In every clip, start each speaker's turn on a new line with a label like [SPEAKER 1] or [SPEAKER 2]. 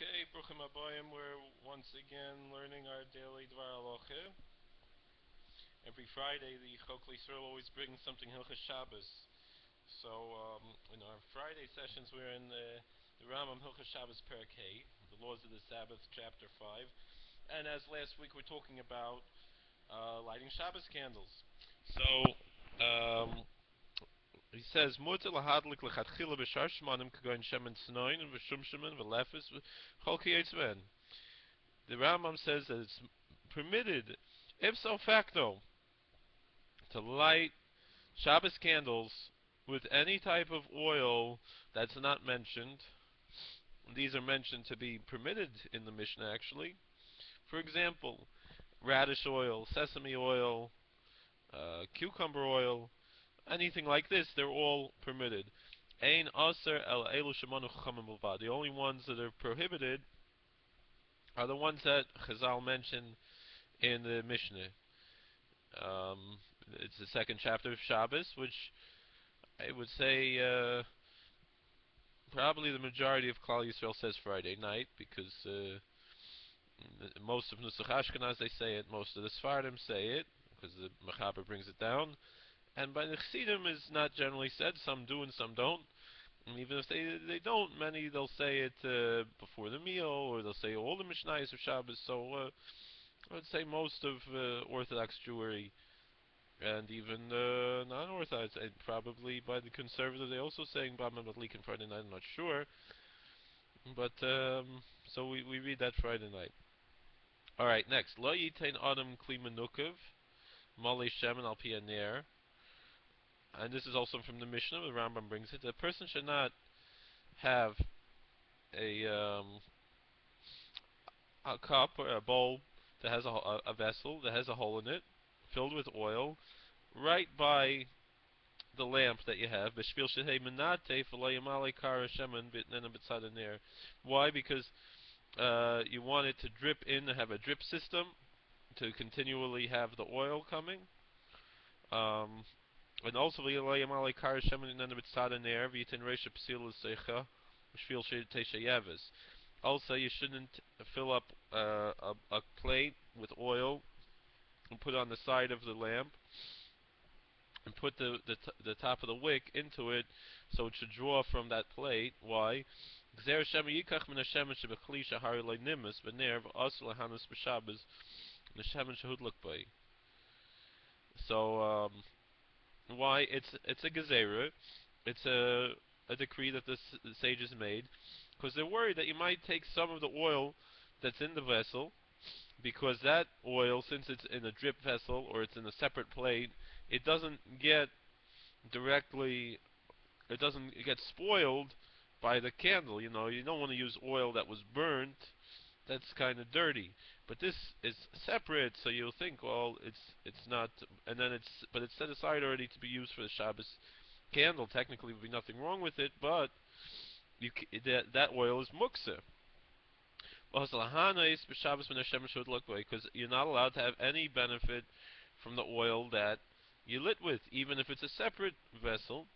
[SPEAKER 1] Okay, Bruchim Abayim, we're once again learning our daily Dvar Halachah. Every Friday, the Chok always brings something Hilchos Shabbos. So, in our Friday sessions, we're in the Rambam Hilchos Shabbos Perek Hey, the Laws of the Sabbath, Chapter 5. And as last week, we're talking about lighting Shabbos candles. So, he says, "Mutar lahadlik lechatchila b'shar shmanim kagoyin shemen tznoin and v'shum shemen v'lefes v'chol kiyetzven." The Rambam says that it's permitted, ipso facto, to light Shabbos candles with any type of oil that's not mentioned. These are mentioned to be permitted in the Mishnah, actually. For example, radish oil, sesame oil, cucumber oil, anything like this, they're all permitted. Ein aser el elu shemanu chachamim bilvad. The only ones that are prohibited are the ones that Chazal mention in the Mishnah. It's the second chapter of Shabbos, which I would say probably the majority of Klal Yisrael says Friday night, because most of Nusach Ashkenaz they say it, most of the Sfardim say it, because the Mechaber brings it down, and by the Chassidim is not generally said. Some do and some don't. And even if they don't, many they'll say it before the meal, or they'll say all the Mishnayos of Shabbos. So I would say most of Orthodox Jewry and even non-Orthodox, and probably by the conservative, they're also saying Bama Matlik on Friday night. I'm not sure, but so we read that Friday night. All right, next, Lo yitain adam kli menukav mali shemen al pi aner, and this is also from the Mishnah. The Rambam brings it. A person should not have a cup or a bowl that has a vessel that has a hole in it, filled with oil, right by the lamp that you have. Why? Because you want it to drip in, to have a drip system, to continually have the oil coming. And also, also, you shouldn't fill up a plate with oil and put it on the side of the lamp, and put the top of the wick into it, so it should draw from that plate. Why? So why? It's a gezerah, it's a decree that the sages made, because they're worried that you might take some of the oil that's in the vessel, because that oil, since it's in a drip vessel or it's in a separate plate, it doesn't get directly, it doesn't get spoiled by the candle. You don't want to use oil that was burnt. That's kind of dirty. But this is separate, so you'll think, well, it's not, and then but it's set aside already to be used for the Shabbos candle. Technically, there would be nothing wrong with it, but that oil is muktzah. Because you're not allowed to have any benefit from the oil that you lit with, even if it's a separate vessel.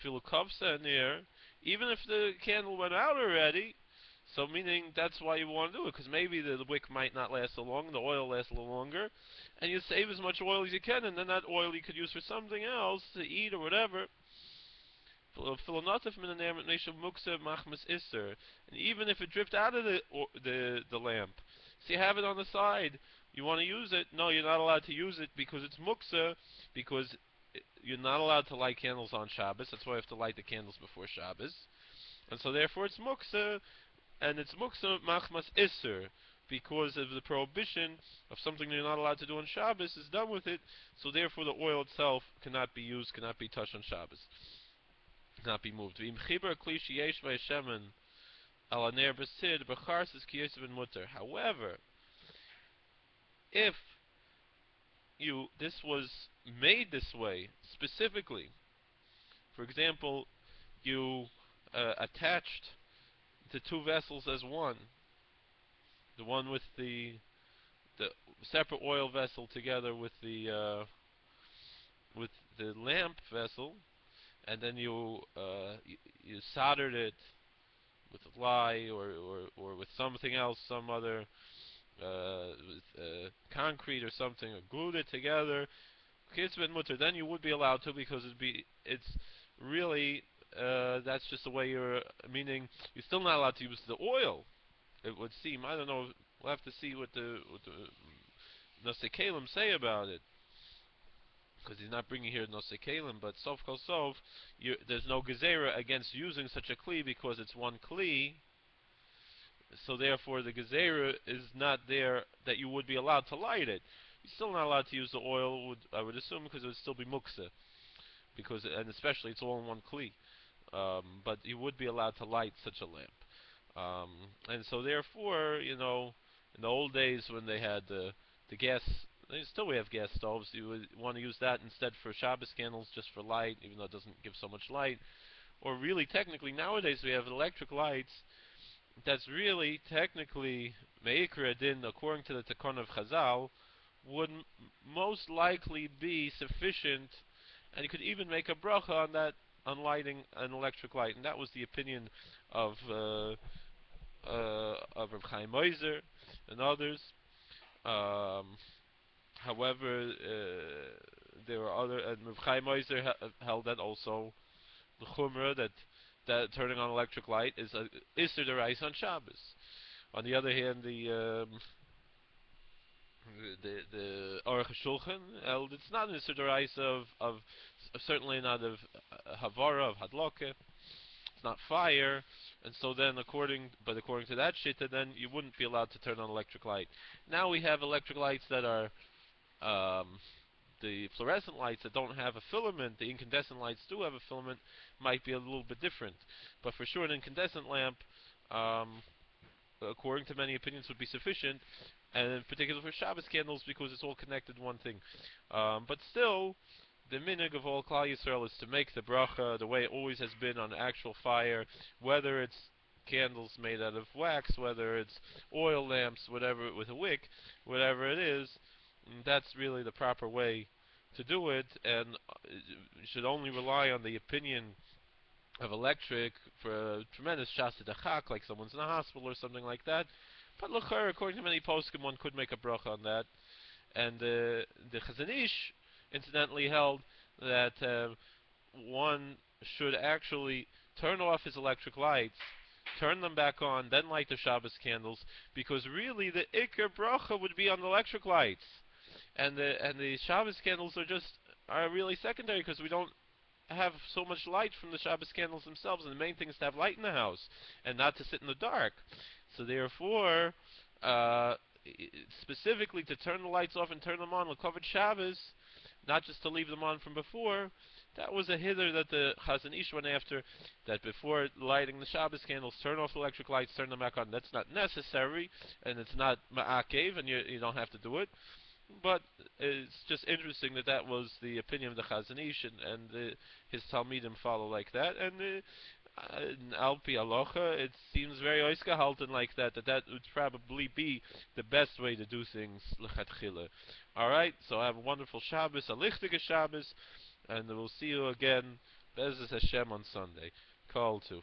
[SPEAKER 1] Even if the candle went out already, so meaning that's why you want to do it, because maybe the wick might not last so long, the oil lasts a little longer, and you save as much oil as you can, and then that oil you could use for something else, to eat or whatever. And even if it dripped out of the lamp, so you have it on the side, you want to use it, no, you're not allowed to use it, because it's muksa, because you're not allowed to light candles on Shabbos. That's why you have to light the candles before Shabbos, and so therefore it's muksa, and it's muksa machmas iser, because of the prohibition of something you're not allowed to do on Shabbos is done with it, so therefore the oil itself cannot be used, cannot be touched on Shabbos, cannot be moved. However, if this was made this way specifically, for example, you attached the two vessels as one, the one with the separate oil vessel together with the lamp vessel, and then you soldered it with lye or with something else, some other with concrete or something, or glued it together, kitzbet mutter, then you would be allowed to, because it's really that's just the way you're, meaning you're still not allowed to use the oil. It would seem. I don't know. We'll have to see what the Nosei Kalim say about it, because he's not bringing here Nosei Kalim. But Sof Kol Sof, there's no gezerah against using such a kli because it's one kli. So therefore, the gezerah is not there that you would be allowed to light it. You're still not allowed to use the oil, I would assume, because it would still be muksa, because and especially it's all in one kli. But you would be allowed to light such a lamp. And so therefore, in the old days when they had the gas, still we have gas stoves. You would want to use that instead for Shabbos candles, just for light, even though it doesn't give so much light. Or really, technically, nowadays we have electric lights. That's really technically meikra din, according to the Takon of Chazal, would most likely be sufficient, and you could even make a bracha on that, on lighting an electric light, and that was the opinion of Rav Chaim Oizer and others. Um, However, there were other, and Rav Chaim Oizer held that also the chumrah that turning on electric light is a iser deraisa on Shabbos. On the other hand, the Aruch HaShulchan held it's not an iser deraisa of certainly not of havara, of hadloke. It's not fire, and so then according to that shita, then you wouldn't be allowed to turn on electric light. Now we have electric lights that are the fluorescent lights that don't have a filament. The incandescent lights do have a filament, might be a little bit different, but for sure an incandescent lamp, according to many opinions, would be sufficient, and in particular for Shabbos candles, because it's all connected one thing. But still, the minig of all Klal Yisrael is to make the bracha the way it always has been on actual fire, whether it's candles made out of wax, whether it's oil lamps, whatever, with a wick, whatever it is. That's really the proper way to do it, and you should only rely on the opinion of electric for a tremendous shas d'chak, like someone's in a hospital or something like that. But l'chor, according to many poskim, one could make a bracha on that. And the Chazon Ish, incidentally, held that one should actually turn off his electric lights, turn them back on, then light the Shabbos candles, because really the Iker bracha would be on the electric lights, and the Shabbos candles are really secondary, because we don't have so much light from the Shabbos candles themselves, and the main thing is to have light in the house and not to sit in the dark. So therefore, specifically to turn the lights off and turn them on l'koved Shabbos, not just to leave them on from before, that was a hither that the Chazon Ish went after, that before lighting the Shabbos candles, turn off electric lights, turn them back on. That's not necessary, and it's not ma'akev, and you don't have to do it. But it's just interesting that was the opinion of the Chazon Ish, and his Talmidim follow like that. And Al Pi Halacha, it seems very oisgehalten like that would probably be the best way to do things l'chatchila. Alright, so have a wonderful Shabbos, a lichtige Shabbos, and we'll see you again, Be'ezus Hashem, on Sunday. Kol Tov.